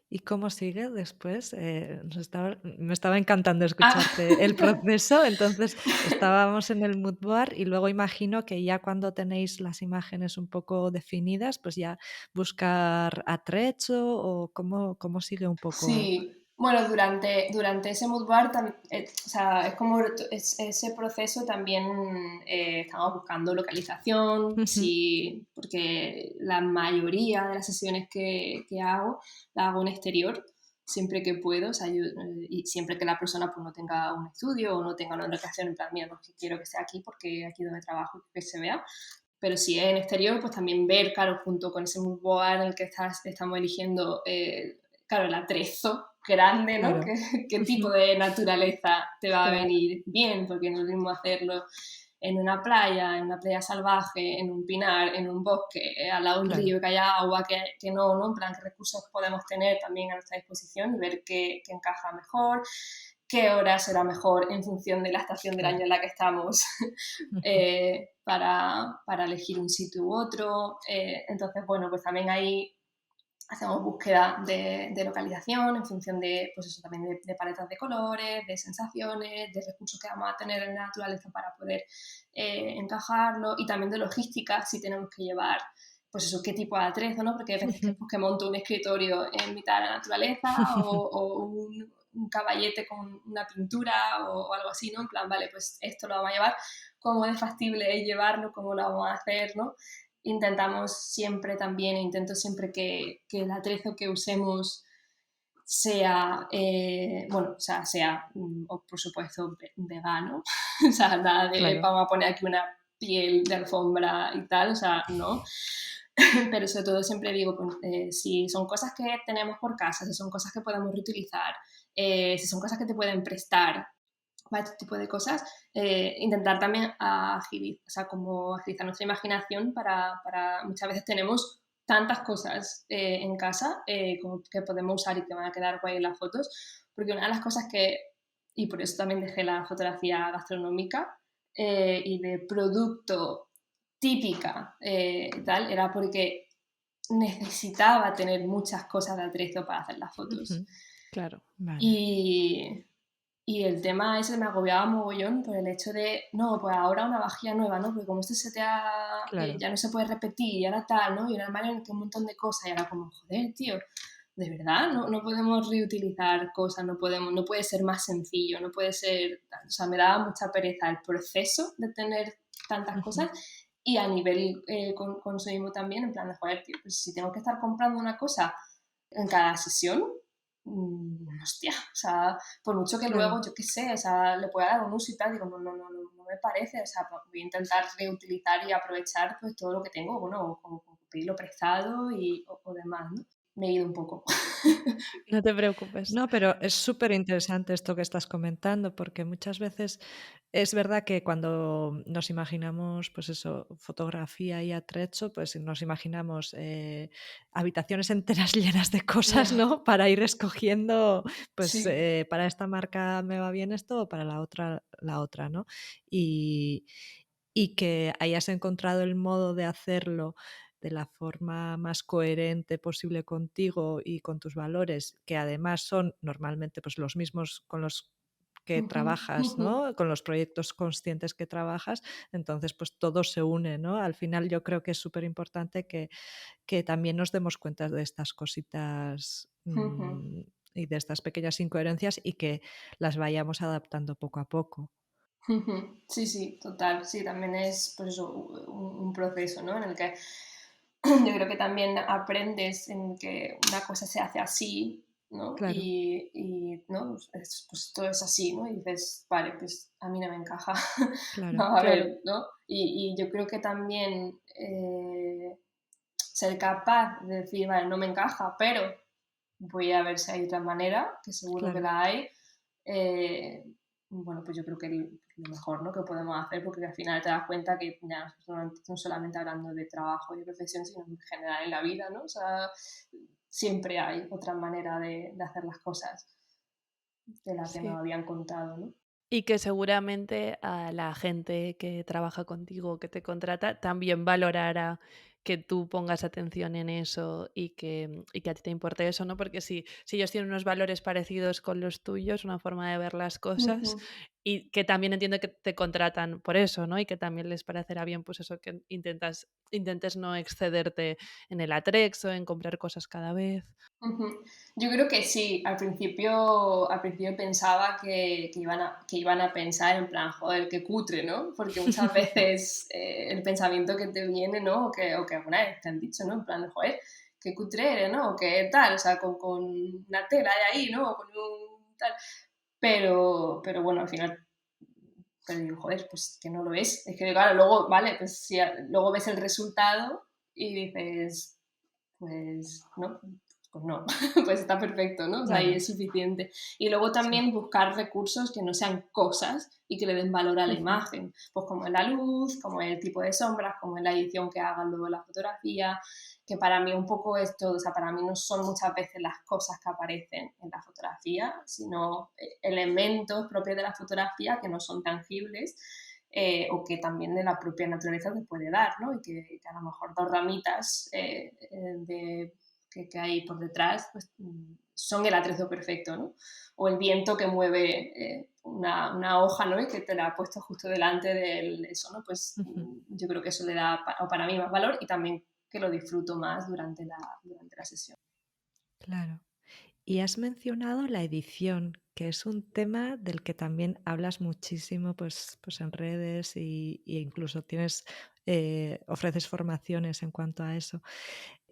¿Y cómo sigue después? Me estaba encantando Ah, escucharte el proceso. Entonces, estábamos en el mood board y luego imagino que ya cuando tenéis las imágenes un poco definidas, pues ya buscar atrecho o cómo sigue un poco. sí, bueno, durante ese mood board, o sea, es como ese proceso también estamos buscando localización, Ujú, sí, porque la mayoría de las sesiones que hago, la hago en exterior, siempre que puedo, o sea, y siempre que la persona pues, no tenga un estudio o no tenga una locación en plan, mira, no, que quiero que sea aquí porque aquí donde trabajo que se vea, pero si es en exterior, pues también ver, claro, junto con ese mood board en el que estamos eligiendo, claro, el atrezo grande, ¿no? claro. ¿Qué tipo Ujú, de naturaleza te va a claro. venir bien? Porque no es lo mismo hacerlo en una playa salvaje, en un pinar, en un bosque, al lado de un Claro. río que haya agua, que no, ¿no? En plan, qué recursos podemos tener también a nuestra disposición y ver qué encaja mejor, qué hora será mejor en función de la estación del año Claro. en la que estamos Ujú, para elegir un sitio u otro. Entonces, bueno, pues también ahí hacemos búsqueda de localización en función de, pues eso, también de paletas de colores, de sensaciones, de recursos que vamos a tener en la naturaleza para poder encajarlo y también de logística, si tenemos que llevar pues eso, qué tipo de atrezo, ¿no? Porque hay veces que, ujú, pues, que monto un escritorio en mitad de la naturaleza o un caballete con una pintura o algo así, ¿no? En plan, vale, pues esto lo vamos a llevar, cómo de factible es llevarlo, cómo lo vamos a hacer, ¿no? Intentamos siempre también, intento siempre que el atrezo que usemos sea, bueno, o sea, sea, por supuesto, vegano, o sea, nada de Claro. vamos a poner aquí una piel de alfombra y tal, o sea, no. Pero sobre todo siempre digo, pues, si son cosas que tenemos por casa, si son cosas que podemos reutilizar, si son cosas que te pueden prestar, para este tipo de cosas, intentar también agilizar, o sea, como agilizar nuestra imaginación para muchas veces tenemos tantas cosas en casa como que podemos usar y que van a quedar guay en las fotos, porque una de las cosas y por eso también dejé la fotografía gastronómica y de producto típica tal, era porque necesitaba tener muchas cosas de atrezo para hacer las fotos. Ujú, Claro. vale. Y, Y el tema ese me agobiaba mogollón por el hecho de, no, pues ahora una vajilla nueva, ¿no? Porque como esto se te ha, Claro. ya no se puede repetir, y ahora tal, ¿no? Y un armario en el que un montón de cosas, y ahora como, joder, tío, de verdad, no podemos reutilizar cosas, no puede ser más sencillo, no puede ser, o sea, me daba mucha pereza el proceso de tener tantas Ujú. cosas y a nivel consumismo también, en plan de, joder, tío, pues si tengo que estar comprando una cosa en cada sesión, hostia, o sea, por mucho que Claro. luego, yo qué sé, o sea, le pueda dar un uso y tal, digo, no me parece, o sea, voy a intentar reutilizar y aprovechar pues todo lo que tengo, bueno, o pedirlo prestado o demás, ¿no? Me he ido un poco. No te preocupes. No, pero es súper interesante esto que estás comentando, porque muchas veces es verdad que cuando nos imaginamos, pues eso, fotografía y atrecho, pues nos imaginamos habitaciones enteras llenas de cosas, Ya, ¿no? Para ir escogiendo, pues sí. para esta marca me va bien esto o para la otra, ¿no? Y, y que hayas encontrado el modo de hacerlo de la forma más coherente posible contigo y con tus valores, que además son normalmente pues, los mismos con los que Ujú, trabajas, ujú, ¿no? Con los proyectos conscientes que trabajas, entonces pues todo se une, ¿no? Al final yo creo que es súper importante que también nos demos cuenta de estas cositas ujú, y de estas pequeñas incoherencias y que las vayamos adaptando poco a poco. ujú. Sí, sí, total. Sí, también es pues eso, un proceso, ¿no? En el que yo creo que también aprendes en que una cosa se hace así, ¿no? Claro, ¿no? Pues todo es así, ¿no? Y dices, vale, pues a mí no me encaja. claro, Vamos a claro. ver, ¿no? Y yo creo que también ser capaz de decir, vale, no me encaja, pero voy a ver si hay otra manera, que seguro que Claro. la hay. eh, bueno, pues yo creo que lo mejor, ¿no? Que podemos hacer, porque al final te das cuenta que ya no solamente hablando de trabajo y de profesión, sino en general en la vida, ¿no? O sea, siempre hay otra manera de hacer las cosas de la que nos Sí. habían contado, ¿no? Y que seguramente a la gente que trabaja contigo, que te contrata, también valorará que tú pongas atención en eso y que a ti te importe eso, ¿no? Porque si ellos tienen unos valores parecidos con los tuyos, una forma de ver las cosas, Ujú, y que también entiendo que te contratan por eso, ¿no? Y que también les parecerá bien, pues eso, que intentes no excederte en el atrexo, en comprar cosas cada vez. ujú. Yo creo que sí, al principio pensaba que iban a pensar en plan, joder, qué cutre, ¿no? Porque muchas veces el pensamiento que te viene, ¿no? O que alguna vez te han dicho, ¿no? En plan, joder, qué cutre eres, ¿no? O qué tal, o sea, con una tela de ahí, ¿no? O con un tal. Pero bueno, al final, pero digo, joder, pues que no lo es. Es que claro, luego, vale, pues si luego ves el resultado y dices, pues no, pues no, pues está perfecto, ¿no? O sea, ahí Claro, es suficiente. Y luego sí. también buscar recursos que no sean cosas y que le den valor a la Ujú, imagen, pues como es la luz, como es el tipo de sombras, como es la edición que hagan luego la fotografía, que para mí un poco es todo, o sea, para mí no son muchas veces las cosas que aparecen en la fotografía, sino elementos propios de la fotografía que no son tangibles o que también de la propia naturaleza te puede dar, ¿no? Y que a lo mejor dos ramitas que hay por detrás pues, son el atrezo perfecto, ¿no? O el viento que mueve una hoja, ¿no? Y que te la ha puesto justo delante de eso, ¿no? Pues ujú. yo creo que eso le da para mí más valor y también que lo disfruto más durante la sesión. Claro. Y has mencionado la edición, que es un tema del que también hablas muchísimo, pues en redes y incluso ofreces formaciones en cuanto a eso.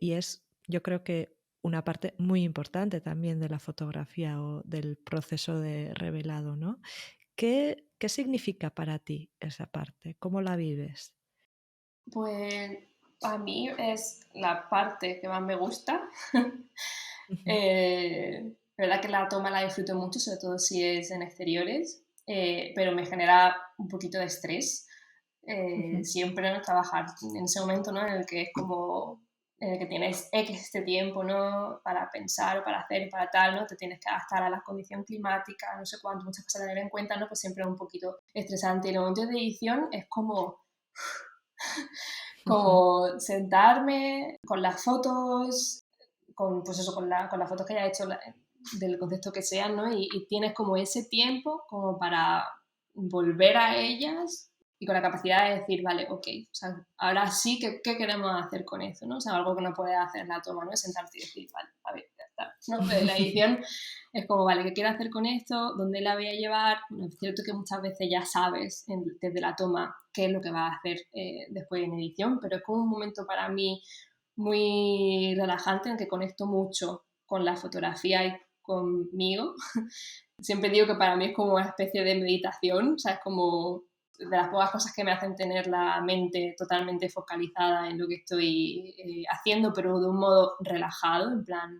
Y es, yo creo que una parte muy importante también de la fotografía o del proceso de revelado, ¿no? ¿Qué significa para ti esa parte? ¿Cómo la vives? Pues a mí es la parte que más me gusta. Ujú, La verdad que la toma la disfruto mucho, sobre todo si es en exteriores, pero me genera un poquito de estrés. ujú, Siempre ¿no? Trabajar en ese momento ¿no? en el que es como en el que tienes X este tiempo ¿no? para pensar, para hacer, para tal, ¿no? Te tienes que adaptar a la condición climática, no sé cuánto, muchas cosas a tener en cuenta, ¿no? Pues siempre es un poquito estresante. Y el momento de edición es ujú. como sentarme con las fotos, pues eso, con las fotos que haya hecho del concepto que sean, ¿no? Y tienes como ese tiempo como para volver a ellas y con la capacidad de decir, vale, ok, o sea, ahora sí, ¿qué queremos hacer con eso? ¿No? O sea, algo que no puedes hacer en la toma, ¿no? Es sentarte y decir, vale, a ver, ya está, ¿no? Pero la edición es como, vale, ¿qué quiero hacer con esto? ¿Dónde la voy a llevar? Bueno, es cierto que muchas veces ya sabes desde la toma qué es lo que vas a hacer después en edición, pero es como un momento para mí muy relajante en el que conecto mucho con la fotografía y conmigo. Siempre digo que para mí es como una especie de meditación, o sea, es como de las pocas cosas que me hacen tener la mente totalmente focalizada en lo que estoy haciendo, pero de un modo relajado, en plan,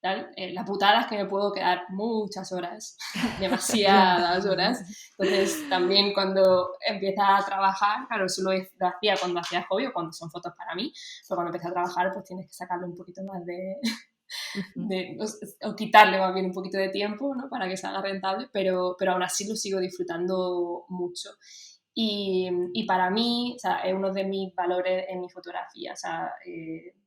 tal. La putada es que me puedo quedar muchas horas, Ya. demasiadas horas. Entonces, también cuando empieza a trabajar, claro, eso lo hacía cuando hacía hobby o cuando son fotos para mí, pero cuando empieza a trabajar, pues tienes que sacarle un poquito más Ujú. o quitarle más bien un poquito de tiempo, ¿no? Para que se haga rentable, pero aún así lo sigo disfrutando mucho. Y para mí, o sea, es uno de mis valores en mi fotografía, o sea,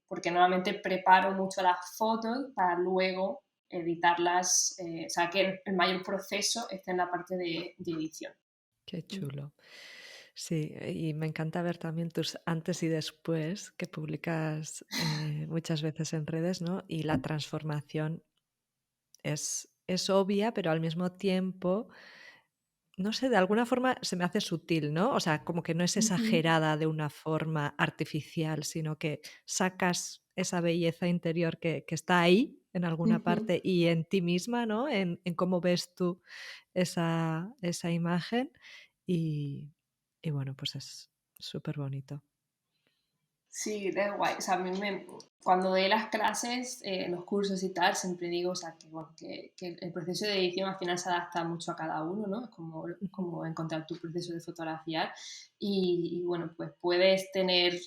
porque normalmente preparo mucho las fotos para luego editarlas, o sea, que el mayor proceso esté en la parte de edición. Qué chulo. Sí, y me encanta ver también tus antes y después que publicas muchas veces en redes, ¿no? Y la transformación es obvia, pero al mismo tiempo, no sé, de alguna forma se me hace sutil, ¿no? O sea, como que no es Ujú. exagerada de una forma artificial, sino que sacas esa belleza interior que está ahí en alguna Ujú. parte y en ti misma, ¿no? En cómo ves tú esa imagen y, y bueno, pues es súper bonito. Sí, da guay. O sea, cuando doy las clases, los cursos y tal, siempre digo, o sea, que, bueno, que el proceso de edición al final se adapta mucho a cada uno, ¿no? Es Ujú. como encontrar tu proceso de fotografiar. Y bueno, pues puedes tener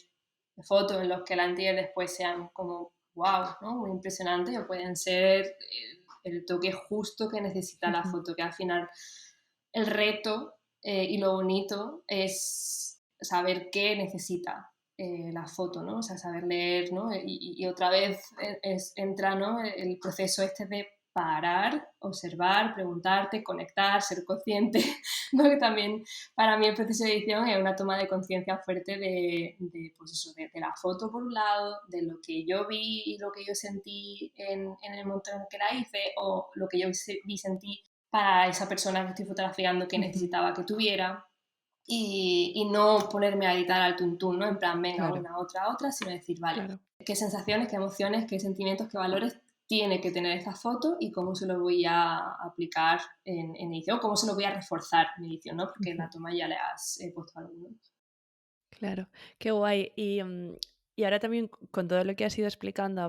fotos en los que la antes y el después sean como, wow, ¿no? Muy impresionantes, o pueden ser el toque justo que necesita la Ujú. foto, que al final el reto y lo bonito es saber qué necesita la foto, ¿no? O sea, saber leer, ¿no? Y otra vez entra, ¿no? El proceso este de parar, observar, preguntarte, conectar, ser consciente, ¿no? Que también para mí el proceso de edición es una toma de conciencia fuerte pues eso, de la foto por un lado, de lo que yo vi y lo que yo sentí en el momento en que la hice, o lo que yo vi y sentí para esa persona que estoy fotografiando que Ujú. necesitaba que tuviera y no ponerme a editar al tuntún, ¿no? En plan, venga, Claro, una, otra, sino decir, vale, Claro. qué sensaciones, qué emociones, qué sentimientos, qué valores tiene que tener esta foto y cómo se lo voy a aplicar en edición, cómo se lo voy a reforzar en edición, ¿no? Porque en ujú. la toma ya le has puesto algo, ¿no? Claro, qué guay. Y ahora también con todo lo que has ido explicando,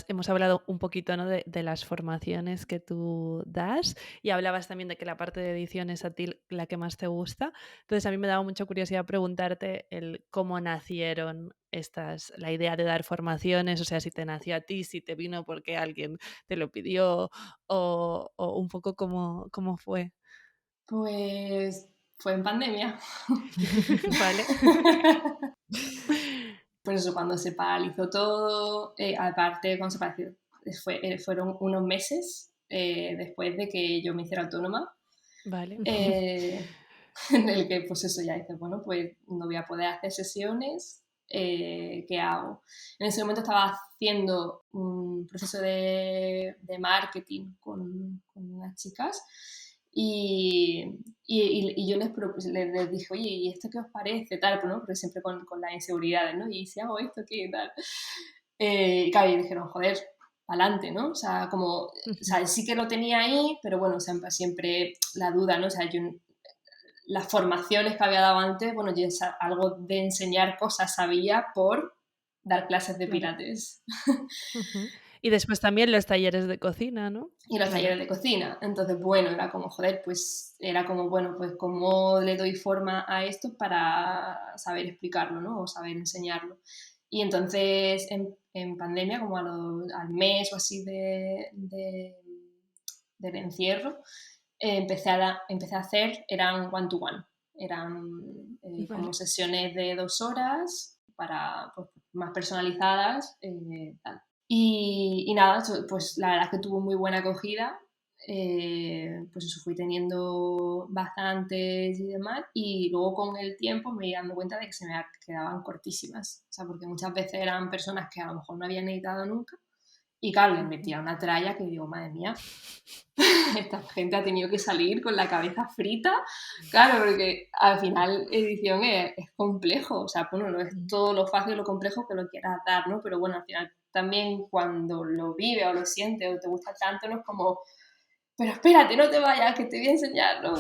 hemos hablado un poquito, ¿no? de las formaciones que tú das y hablabas también de que la parte de edición es a ti la que más te gusta. Entonces a mí me daba mucha curiosidad preguntarte el cómo nacieron la idea de dar formaciones, o sea, si te nació a ti, si te vino porque alguien te lo pidió o un poco cómo fue. Pues fue en pandemia. Vale. Pues eso, cuando se paralizó todo, aparte cuando se paralizó, fueron unos meses después de que yo me hiciera autónoma, Vale. eh, en el que pues eso ya dices, bueno, pues no voy a poder hacer sesiones, ¿qué hago? En ese momento estaba haciendo un proceso de marketing con unas chicas y, y yo les dije, oye, ¿y esto qué os parece? Tal, pues, ¿no? Pero siempre con las inseguridades, ¿no? Y si hago esto, ¿qué tal? Y claro, y dijeron, joder, adelante, ¿no? O sea, como, o Ujú. sea, sí que lo tenía ahí, pero bueno, siempre la duda, ¿no? O sea, yo las formaciones que había dado antes, bueno, yo algo de enseñar cosas sabía por dar clases de Claro. pilates Ujú. Y después también los talleres de cocina, ¿no? y los Claro. talleres de cocina. Entonces, bueno, era como, joder, pues era como, bueno, pues cómo le doy forma a esto para saber explicarlo, ¿no? O saber enseñarlo. Y entonces, en pandemia, como al mes o así del encierro, empecé a hacer, eran one-to-one. Eran como Vale. sesiones de 2 horas para, pues, más personalizadas. Tal. Y nada, pues la verdad es que tuvo muy buena acogida. Pues eso, fui teniendo bastantes y demás, y luego con el tiempo me iba dando cuenta de que se me quedaban cortísimas, o sea, porque muchas veces eran personas que a lo mejor no habían editado nunca, y claro, les metía una tralla que digo, madre mía, esta gente ha tenido que salir con la cabeza frita, claro, porque al final edición es complejo, o sea, bueno, no es todo lo fácil o lo complejo que lo quieras dar, ¿no? Pero bueno, al final también cuando lo vive o lo siente o te gusta tanto, no es como, pero espérate, no te vayas, que te voy a enseñar, ¿no?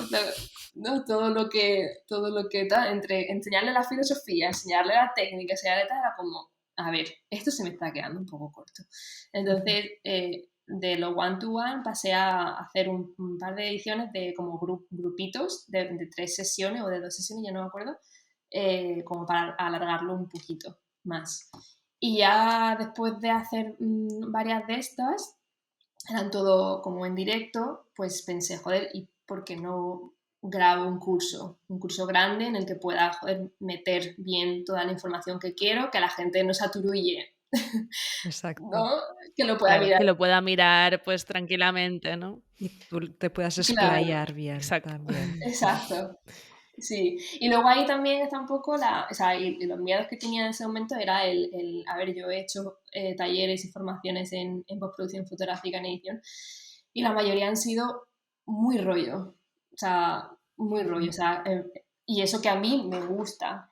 No, todo lo que tal, entre enseñarle la filosofía, enseñarle la técnica, enseñarle tal, era como, a ver, esto se me está quedando un poco corto. Entonces, de lo one-to-one pasé a hacer un par de ediciones de como grupitos de 3 sesiones o de 2 sesiones, ya no me acuerdo, como para alargarlo un poquito más. Y ya después de hacer varias de estas, eran todo como en directo, pues pensé, joder, ¿y por qué no grabo un curso grande en el que pueda, joder, meter bien toda la información que quiero, que la gente no se aturulle, Exacto. ¿no? Que lo pueda Claro. mirar. Que lo pueda mirar pues tranquilamente, ¿no? Y tú te puedas Claro, explayar bien Exacto. también. exacto. Sí, y luego ahí también está un poco o sea, y los miedos que tenía en ese momento era a ver, yo he hecho talleres y formaciones en postproducción fotográfica en edición, y la mayoría han sido muy rollo, o sea, muy rollo, o sea, y eso que a mí me gusta,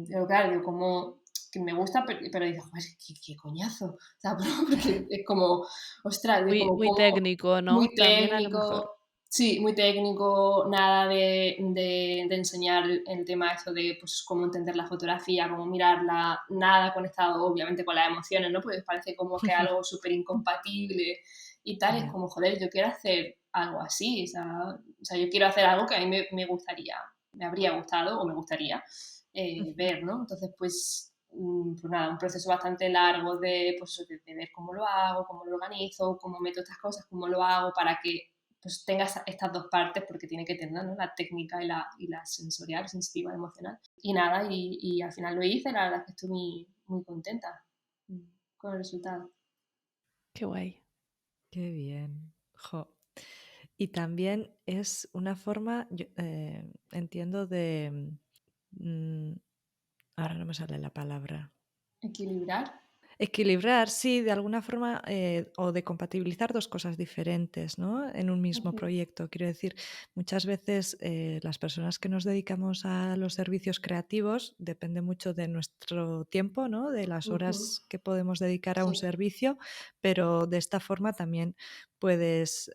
pero claro, digo, como que me gusta, pero digo, joder, qué coñazo, o sea, porque es como, ostras, es Muy, como, muy técnico, muy ¿no? También a lo mejor. técnico. Sí, muy técnico, nada de enseñar el tema eso de pues cómo entender la fotografía, cómo mirarla, nada conectado obviamente con las emociones, ¿no? Pues parece como que algo súper incompatible y tal, es Ya. como, joder, yo quiero hacer algo así, o sea, yo quiero hacer algo que a mí me gustaría, me habría gustado o me gustaría ver, ¿no? Entonces, pues nada, un proceso bastante largo de, pues, de ver cómo lo hago, cómo lo organizo, cómo meto estas cosas, cómo lo hago para que pues tengas estas dos partes porque tiene que tener, ¿no? La técnica y la sensorial, sensitiva, emocional. Y nada, y al final lo hice, la verdad es que estoy muy contenta con el resultado. Qué guay. Qué bien. Jo. Y también es una forma, entiendo, de... mm, ahora no me sale la palabra. Equilibrar. Equilibrar, sí, de alguna forma, o de compatibilizar dos cosas diferentes, ¿no? En un mismo Ujú, proyecto. Quiero decir, muchas veces las personas que nos dedicamos a los servicios creativos depende mucho de nuestro tiempo, ¿no? De las ujú, horas que podemos dedicar a un sí. servicio, pero de esta forma también puedes,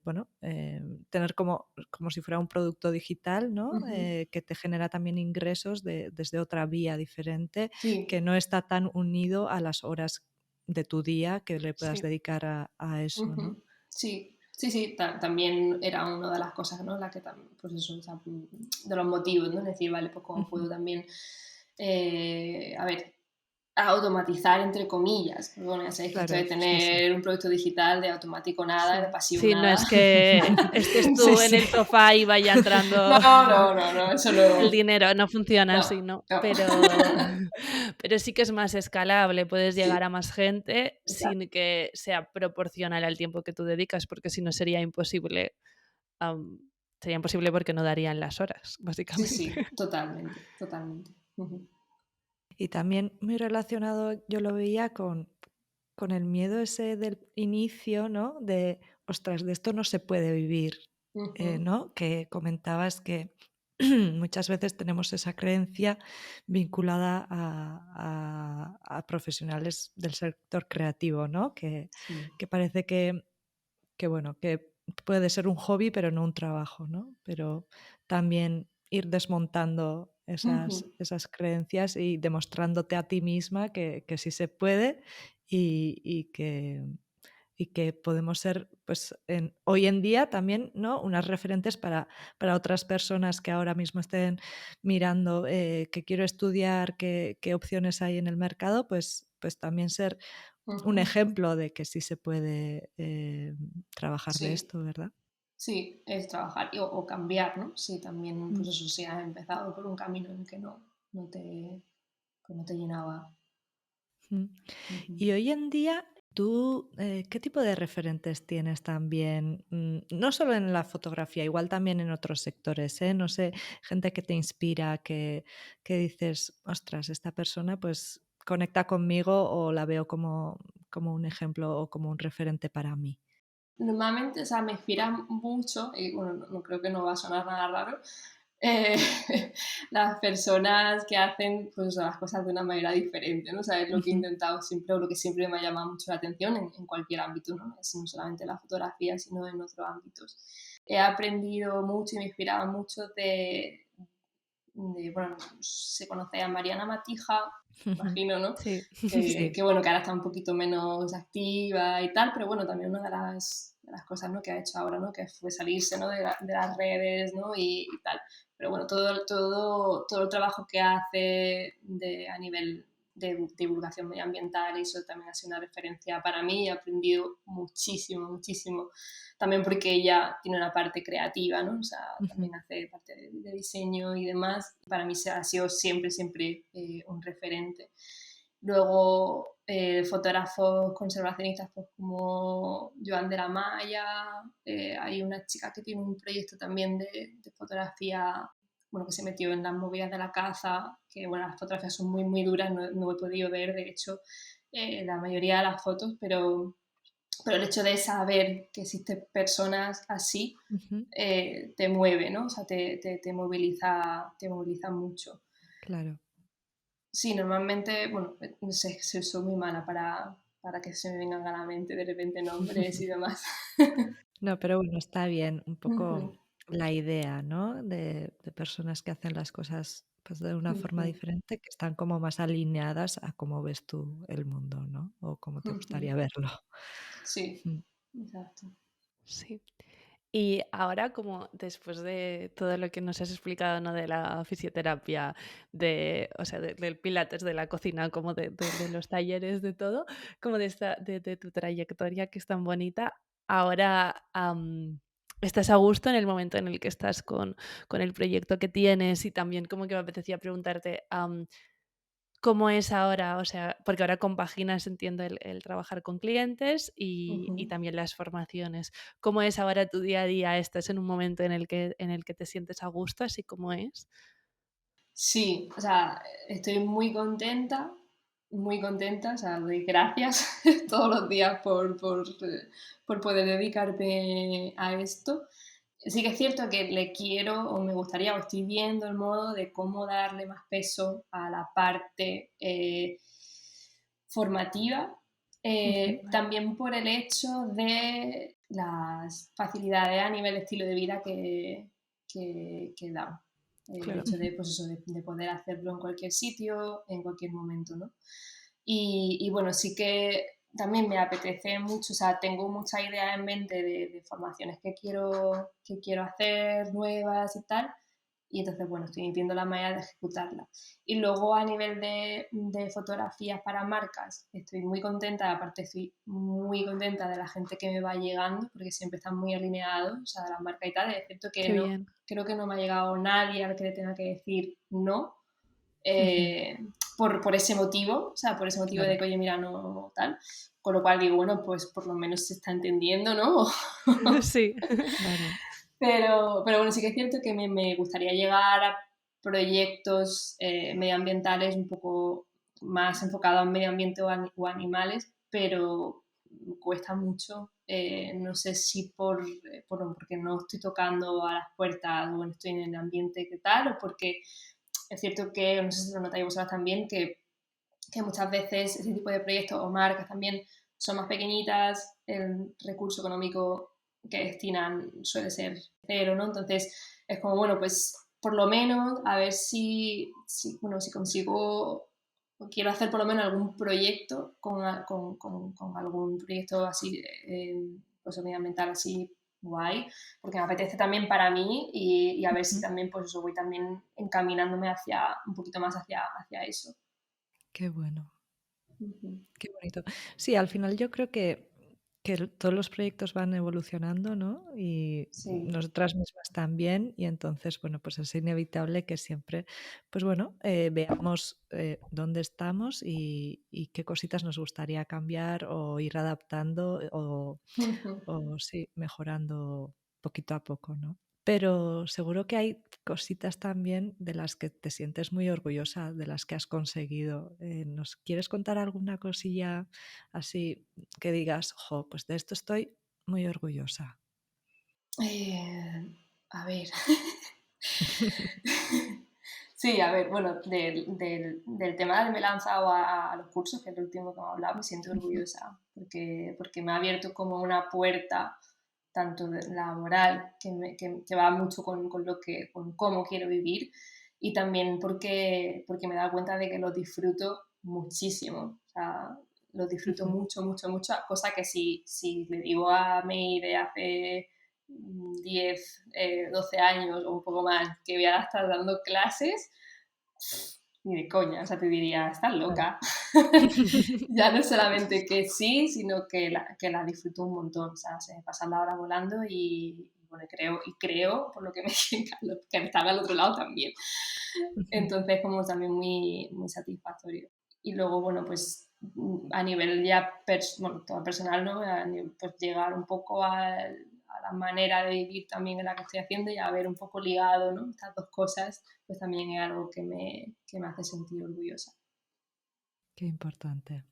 bueno, tener como si fuera un producto digital, ¿no? Ujú, Que te genera también ingresos desde otra vía diferente que sí. no está tan unido a las horas de tu día que le puedas Sí. dedicar a eso, ¿no? Ujú, sí. Sí, sí, también era una de las cosas, ¿no? La que pues eso, o sea, de los motivos, ¿no? Es decir, vale, pues cómo Ujú. puedo también, a ver, automatizar entre comillas. Bueno, ya sabéis que esto de Claro, sí, sí. tener un producto digital de automático nada, de Sí. pasivo Sí, no nada. es que estés Sí, tú en sí. el sofá y vaya entrando No, eso el no, dinero, no funciona no, así, ¿no? no. Pero sí que es más escalable, puedes Sí, llegar a más gente exacto. sin que sea proporcional al tiempo que tú dedicas, porque si no sería imposible, am, sería imposible porque no darían las horas, Sí, básicamente. sí, totalmente, totalmente. Ujú, Y también muy relacionado, yo lo veía con el miedo ese del inicio, ¿no? De, ostras, de esto no se puede vivir, ujú, ¿no? Que comentabas que muchas veces tenemos esa creencia vinculada a profesionales del sector creativo, ¿no? sí. Que parece que, bueno, que puede ser un hobby, pero no un trabajo, ¿no? Pero también ir desmontando Ujú, esas creencias y demostrándote a ti misma que sí se puede y, y que podemos ser, pues, hoy en día también, ¿no? Unas referentes para otras personas que ahora mismo estén mirando que quiero estudiar, qué opciones hay en el mercado, pues también ser un ujú. ejemplo de que sí se puede trabajar de Sí, esto, ¿verdad? sí, es trabajar o cambiar, ¿no? Sí, también, pues Mm. eso, si has empezado por un camino en el que no te, pues no te llenaba. Mm. Ujú. Y hoy en día, ¿tú qué tipo de referentes tienes también? No solo en la fotografía, igual también en otros sectores, ¿eh? No sé, gente que te inspira, que dices, ostras, esta persona pues conecta conmigo o la veo como un ejemplo o como un referente para mí. Normalmente, o sea, me inspira mucho, y bueno, no creo que no va a sonar nada raro, eh, las personas que hacen pues, las cosas de una manera diferente, ¿no? O sea, es lo que he Ujú, intentado siempre, o lo que siempre me ha llamado mucho la atención en cualquier ámbito, ¿no? Es no solamente la fotografía, sino en otros ámbitos. He aprendido mucho y me inspiraba mucho bueno, se conoce a Mariana Matija, ujú. imagino, ¿no? Sí. Sí. Que bueno, que ahora está un poquito menos activa y tal, pero bueno, también una de las cosas, ¿no?, que ha hecho ahora, ¿no?, que fue salirse, ¿no?, de las redes, ¿no?, y tal. Pero bueno, todo el trabajo que hace a nivel de divulgación medioambiental, y eso también ha sido una referencia para mí. He aprendido muchísimo, muchísimo. También porque ella tiene una parte creativa, ¿no? O sea, Ujú, también hace parte de diseño y demás. Para mí ha sido siempre, siempre un referente. Luego, fotógrafos conservacionistas pues, como Joan de la Maya. Hay una chica que tiene un proyecto también de fotografía, bueno, que se metió en las movidas de la caza, que bueno, las fotografías son muy, muy duras, no he podido ver, de hecho, la mayoría de las fotos, pero el hecho de saber que existen personas así ujú. te mueve, ¿no? O sea, te moviliza mucho. Claro. Sí, normalmente, bueno, no sé, soy muy mala para que se me vengan a la mente de repente nombres y demás. No, pero bueno, está bien un poco Ujú, la idea, ¿no? De personas que hacen las cosas pues de una forma ujú, diferente, que están como más alineadas a cómo ves tú el mundo, ¿no? O cómo te ujú. gustaría verlo. Sí, Mm. exacto. Sí. Y ahora, como después de todo lo que nos has explicado, ¿no? De la fisioterapia, o sea, del pilates, de la cocina, como de los talleres, de todo, como de tu trayectoria que es tan bonita, ahora estás a gusto en el momento en el que estás con el proyecto que tienes y también como que me apetecía preguntarte, ¿cómo es ahora? O sea, porque ahora compaginas, entiendo, el trabajar con clientes y Ujú. también las formaciones. ¿Cómo es ahora tu día a día? ¿Estás en un momento en el que te sientes a gusto, así como es? Sí, o sea, estoy muy contenta, o sea, doy gracias todos los días por poder dedicarme a esto. Sí que es cierto que le quiero o me gustaría o estoy viendo el modo de cómo darle más peso a la parte formativa, Ujú. Vale, también por el hecho de las facilidades a nivel de estilo de vida que da. El claro. hecho de, pues eso, de poder hacerlo en cualquier sitio, en cualquier momento, ¿no? Y bueno, sí que también me apetece mucho, o sea, tengo muchas ideas en mente de formaciones que quiero hacer nuevas y tal, y entonces, bueno, estoy viendo la manera de ejecutarlas. Y luego a nivel de fotografías para marcas, estoy muy contenta, aparte estoy muy contenta de la gente que me va llegando, porque siempre están muy alineados, o sea, de las marcas y tal, es cierto que Qué no, bien. creo que no me ha llegado nadie al que le tenga que decir no, Ujú. eh, por ese motivo, o sea, por ese motivo de Claro. que, oye, mira, no tal. Con lo cual digo, bueno, pues por lo menos se está entendiendo, ¿no? Sí. Claro. Pero bueno, sí que es cierto que me gustaría llegar a proyectos medioambientales un poco más enfocados en medio ambiente o animales, pero cuesta mucho. No sé si porque no estoy tocando a las puertas o no estoy en el ambiente que tal, o porque es cierto que, no sé si lo notáis vosotras también, que muchas veces ese tipo de proyectos o marcas también son más pequeñitas, el recurso económico que destinan suele ser cero, ¿no? Entonces es como, bueno, pues por lo menos a ver bueno, si consigo, quiero hacer por lo menos algún proyecto con algún proyecto así, pues medioambiental así guay, porque me apetece también para mí y a ver si Ujú. también, pues eso, voy también encaminándome hacia un poquito más hacia eso. Qué bueno. Ujú. Qué bonito. Sí, al final yo creo que que todos los proyectos van evolucionando, ¿no? Y Sí. nosotras mismas también, y entonces, bueno, pues es inevitable que siempre, pues bueno, veamos dónde estamos y qué cositas nos gustaría cambiar o ir adaptando o sí, mejorando poquito a poco, ¿no? Pero seguro que hay cositas también de las que te sientes muy orgullosa, de las que has conseguido. ¿Nos quieres contar alguna cosilla así que digas, jo, pues de esto estoy muy orgullosa? A ver. Sí, a ver, bueno, del tema de me he lanzado a los cursos, que es el último que hemos hablado, me siento orgullosa porque me ha abierto como una puerta, tanto laboral, que va mucho con cómo quiero vivir, y también porque me he dado cuenta de que lo disfruto muchísimo. O sea, lo disfruto mucho, mucho, mucho, cosa que si le digo a May de hace 10, 12 años o un poco más, que voy a estar dando clases, ni de coña, o sea, te diría, estás loca. Ya no solamente que sí, sino que la disfruto un montón, o sea, se me pasa la hora volando y bueno, creo, por lo que me que están al otro lado también. Entonces, como también muy, muy satisfactorio. Y luego, bueno, pues a nivel ya todo personal, ¿no? Pues llegar un poco a la manera de vivir también en la que estoy haciendo y a ver un poco ligado, ¿no? Estas dos cosas, pues también es algo que me hace sentir orgullosa. Qué importante,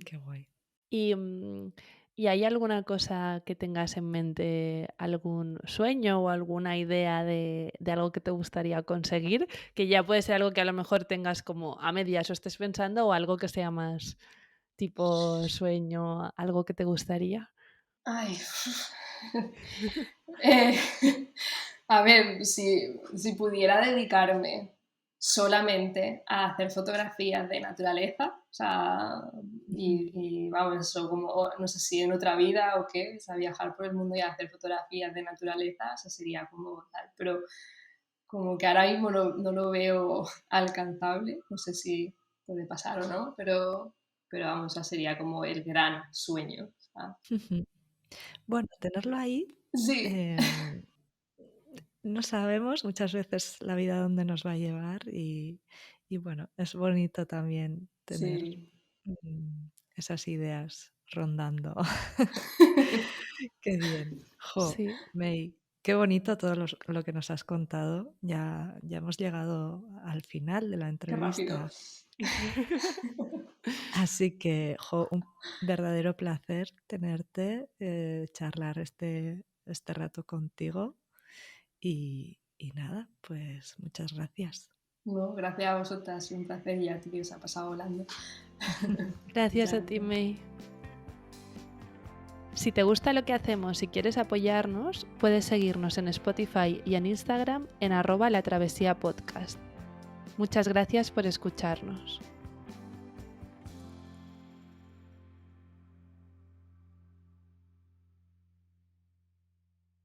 qué guay. ¿Y hay alguna cosa que tengas en mente, algún sueño o alguna idea de algo que te gustaría conseguir? Que ya puede ser algo que a lo mejor tengas como a medias o estés pensando, o algo que sea más tipo sueño, algo que te gustaría. Ay. Eh, a ver, si pudiera dedicarme solamente a hacer fotografías de naturaleza, o sea, y vamos, eso como, no sé si en otra vida o qué, o sea, viajar por el mundo y hacer fotografías de naturaleza, eso sería como tal, pero como que ahora mismo no lo veo alcanzable, no sé si puede pasar o no, pero vamos, o sea, sería como el gran sueño. O sea, Bueno, tenerlo ahí, sí, em, no sabemos muchas veces la vida dónde nos va a llevar y bueno, es bonito también tener sí. esas ideas rondando. Qué bien. Jo, Sí. May, qué bonito todo lo que nos has contado. Ya hemos llegado al final de la Qué rápido. entrevista. Así que, jo, un verdadero placer tenerte, charlar este rato contigo. Y nada, pues muchas gracias. No, gracias a vosotras, ha sido un placer y a ti que os ha pasado volando. Gracias Muchas a ti, gracias. May. Si te gusta lo que hacemos y quieres apoyarnos, puedes seguirnos en Spotify y en Instagram en @latravesía podcast. Muchas gracias por escucharnos.